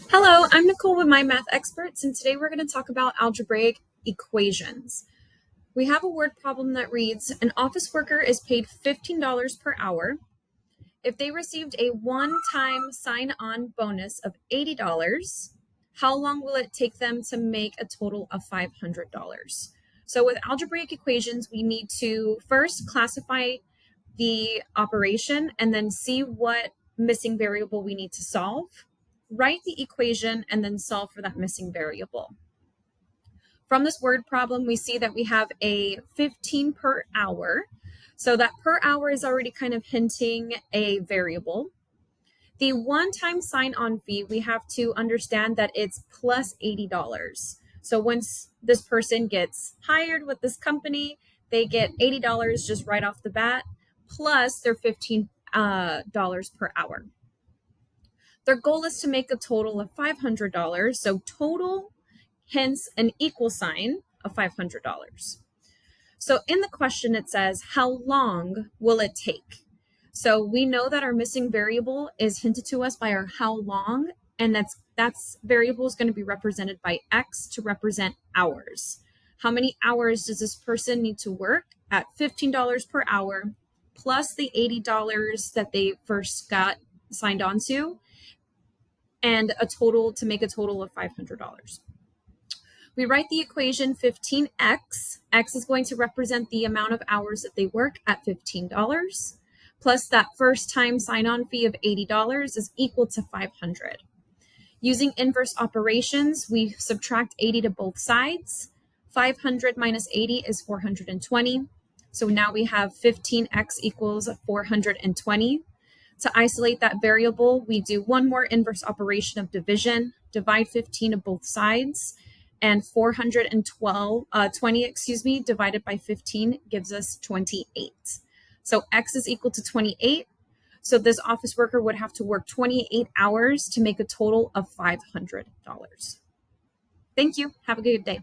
Hello, I'm Nicole with My Math Experts, and today we're going to talk about algebraic equations. We have a word problem that reads, an office worker is paid $15 per hour. If they received a one-time sign-on bonus of $80, how long will it take them to make a total of $500? So with algebraic equations, we need to first classify the operation and then see what missing variable we need to solve. Write the equation and then solve for that missing variable. From this word problem, we see that we have a 15 per hour. So that per hour is already kind of hinting a variable. The one-time sign-on fee, we have to understand that it's plus $80. So once this person gets hired with this company, they get $80 just right off the bat, plus their $15 per hour. Their goal is to make a total of $500, so total, hence an equal sign of $500. So in the question it says, how long will it take? So we know that our missing variable is hinted to us by our how long, and that's variable is going to be represented by X to represent hours. How many hours does this person need to work at $15 per hour plus the $80 that they first got signed on to, and a total to make a total of $500. We write the equation 15x. X is going to represent the amount of hours that they work at $15, plus that first time sign-on fee of $80 is equal to 500. Using inverse operations, we subtract 80 to both sides. 500 minus 80 is 420. So now we have 15x equals 420. To isolate that variable, we do one more inverse operation of division, divide 15 to both sides, and 420 divided by 15 gives us 28. So X is equal to 28. So this office worker would have to work 28 hours to make a total of $500. Thank you. Have a good day.